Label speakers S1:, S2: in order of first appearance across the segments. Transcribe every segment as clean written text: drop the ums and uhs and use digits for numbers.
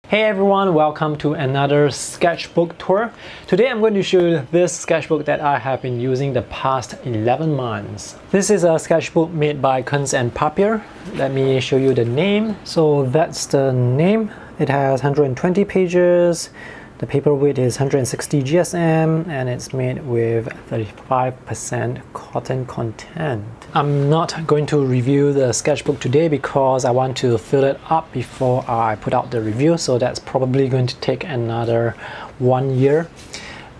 S1: Hey everyone, welcome to another sketchbook tour. Today I'm going to show you this sketchbook that I have been using the past 11 months. This is a sketchbook made by Kunst Papier. Let me show you the name. So that's the name. It has 120 pages. The paper weight is 160 GSM and it's made with 35% cotton content. I'm not going to review the sketchbook today because I want to fill it up before I put out the review, so that's probably going to take another 1 year.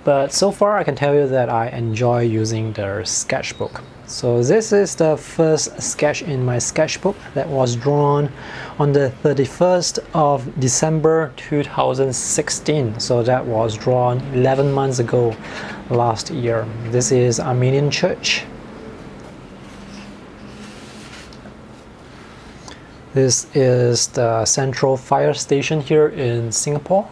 S1: But so far I can tell you that I enjoy using the sketchbook. So this is the first sketch in my sketchbook that was drawn on the 31st of December 2016. So that was drawn 11 months ago last year. This is Armenian church. This is the central fire station here in Singapore.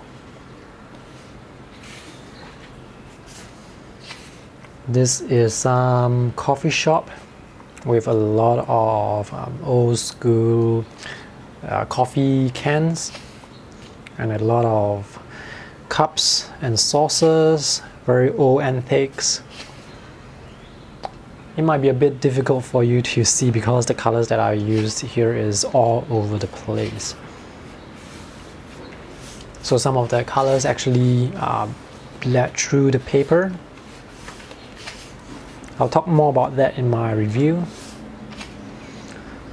S1: This is some coffee shop with a lot of old school coffee cans and a lot of cups and saucers, very old antiques. It might be a bit difficult for you to see because the colors that I used here is all over the place. So some of the colors actually bled through the paper. I'll talk more about that in my review.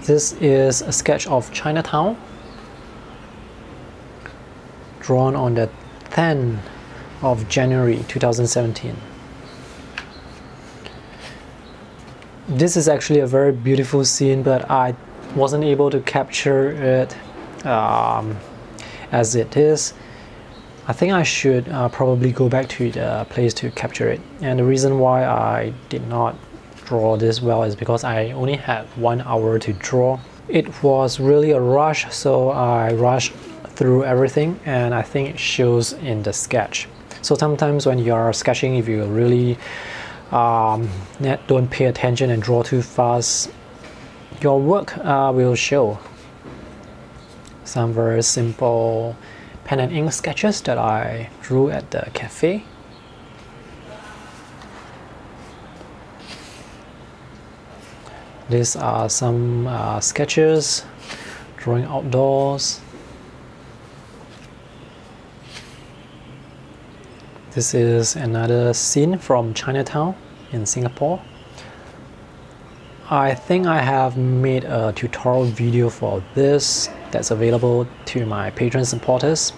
S1: This is a sketch of Chinatown, drawn on the 10th of January 2017. This is actually a very beautiful scene, but I wasn't able to capture it as it is. I think I should probably go back to the place to capture it. And the reason why I did not draw this well is because I only had 1 hour to draw. It was really a rush, so I rushed through everything, and I think it shows in the sketch. So sometimes when you are sketching, if you really don't pay attention and draw too fast, your work will show. Some very simple pen and ink sketches that I drew at the cafe. These are some sketches drawing outdoors. This is another scene from Chinatown in Singapore. I think I have made a tutorial video for this that's available to my patron supporters.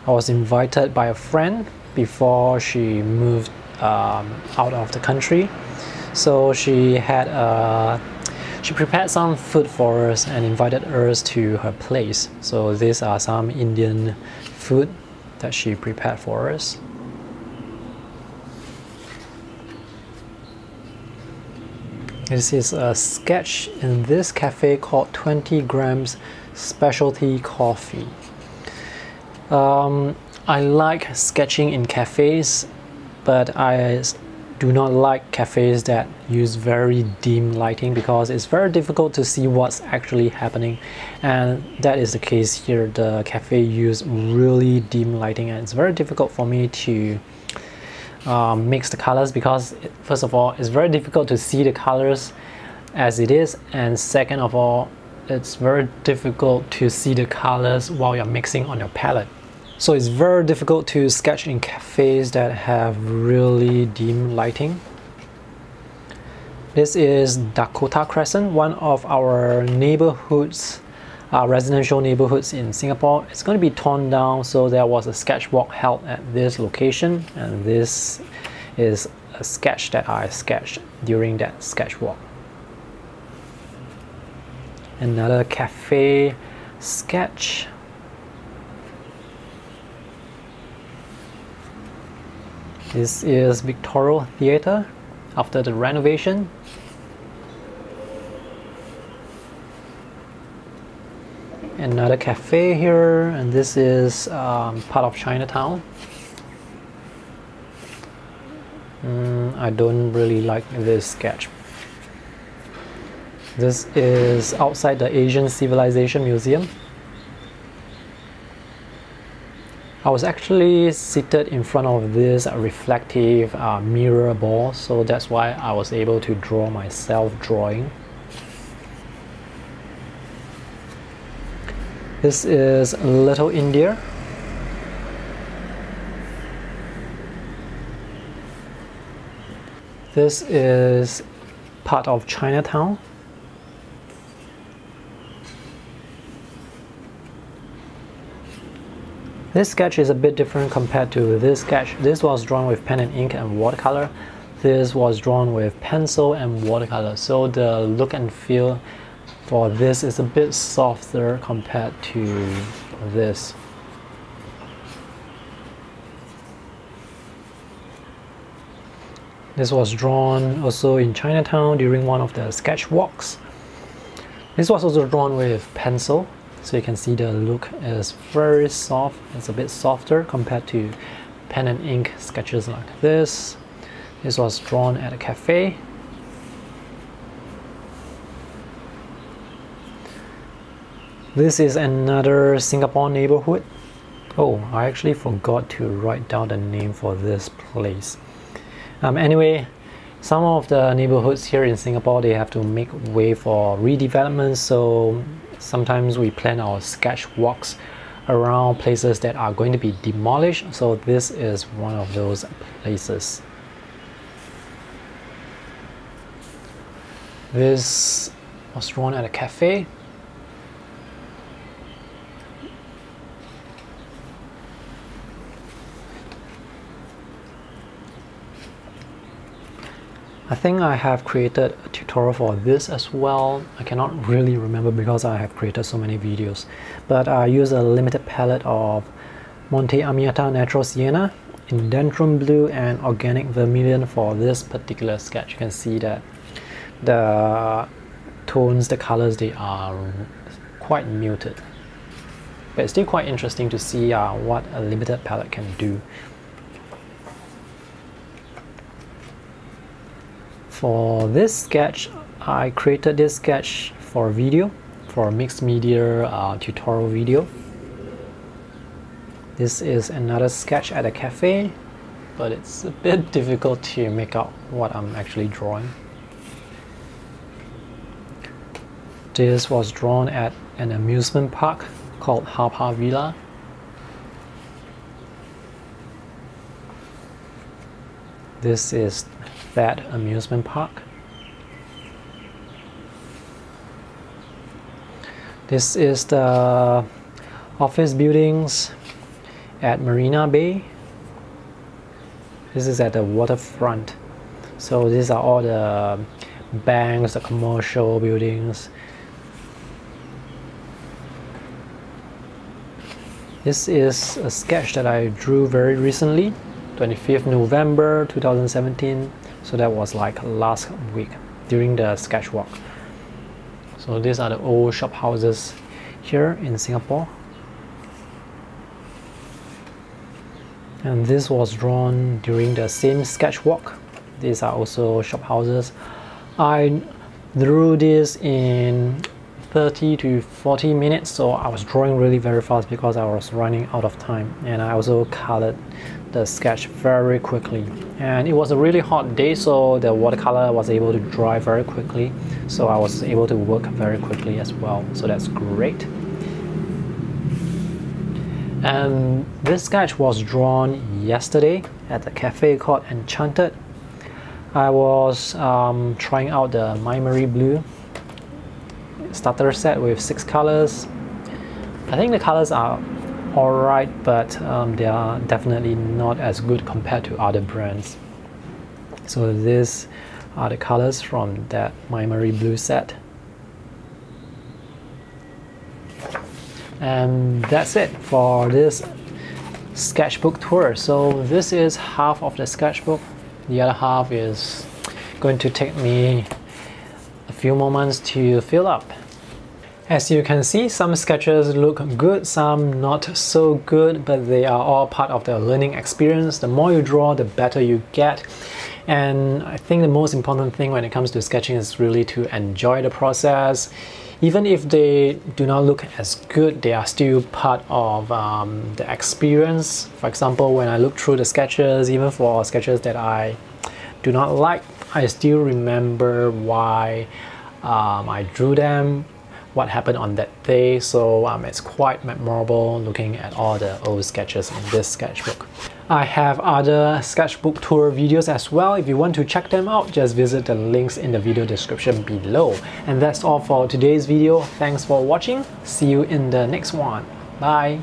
S1: I was invited by a friend before she moved out of the country, so she prepared some food for us and invited us to her place. So these are some Indian food that she prepared for us. This is a sketch in this cafe called 20 grams specialty coffee. I like sketching in cafes, but I do not like cafes that use very dim lighting because it's very difficult to see what's actually happening, and that is the case here. The cafe used really dim lighting and it's very difficult for me to mix the colors because first of all, it's very difficult to see the colors as it is, and second of all, it's very difficult to see the colors while you're mixing on your palette. So it's very difficult to sketch in cafes that have really dim lighting. This is Dakota Crescent, one of our neighborhoods, residential neighborhoods in Singapore. It's going to be torn down, so there was a sketch walk held at this location, and this is a sketch that I sketched during that sketch walk. Another cafe sketch. This is Victoria Theatre after the renovation. Another cafe here, and this is part of Chinatown. I don't really like this sketch. This is outside the Asian Civilization Museum. I was actually seated in front of this reflective mirror ball, so that's why I was able to draw my self-drawing. This is Little India. This is part of Chinatown. This sketch is a bit different compared to this sketch. This was drawn with pen and ink and watercolor. This was drawn with pencil and watercolor. So the look and feel for this is a bit softer compared to this. This was drawn also in Chinatown during one of the sketch walks. This was also drawn with pencil. So you can see the look is very soft. It's a bit softer compared to pen and ink sketches like this. This was drawn at a cafe. This is another Singapore neighborhood. Oh, I actually forgot to write down the name for this place. Anyway, some of the neighborhoods here in Singapore, they have to make way for redevelopment, so sometimes we plan our sketch walks around places that are going to be demolished. So this is one of those places. This was drawn at a cafe. I think I have created a tutorial for this as well. I cannot really remember because I have created so many videos. But I use a limited palette of Monte Amiata Natural Sienna, Indentrum Blue and Organic Vermilion for this particular sketch. You can see that the tones, the colors, they are quite muted. But it's still quite interesting to see what a limited palette can do. For this sketch, I created this sketch for video, for a mixed media tutorial video. This is another sketch at a cafe, but it's a bit difficult to make out what I'm actually drawing. This was drawn at an amusement park called Haw Villa. This is that amusement park. This is the office buildings at Marina Bay. This is at the waterfront. So these are all the banks, the commercial buildings. This is a sketch that I drew very recently, 25th November 2017. So that was like last week during the sketch walk. So these are the old shop houses here in Singapore. And this was drawn during the same sketch walk. These are also shop houses. I drew this in 30 to 40 minutes, so I was drawing really very fast because I was running out of time, and I also colored the sketch very quickly. And it was a really hot day, so the watercolor was able to dry very quickly, so I was able to work very quickly as well, so that's great. And this sketch was drawn yesterday at a cafe called Enchanted. I was trying out the Memory Blue starter set with 6 colors. I think the colors are alright, but they are definitely not as good compared to other brands. So these are the colors from that Memory Blue set. And that's it for this sketchbook tour. So this is half of the sketchbook. The other half is going to take me a few moments to fill up. As you can see, some sketches look good, some not so good, but they are all part of the learning experience. The more you draw, the better you get. And I think the most important thing when it comes to sketching is really to enjoy the process. Even if they do not look as good, they are still part of the experience. For example, when I look through the sketches, even for sketches that I do not like, I still remember why I drew them, what happened on that day. So it's quite memorable looking at all the old sketches in this sketchbook. I have other sketchbook tour videos as well. If you want to check them out, just visit the links in the video description below. And that's all for today's video. Thanks for watching. See you in the next one. Bye.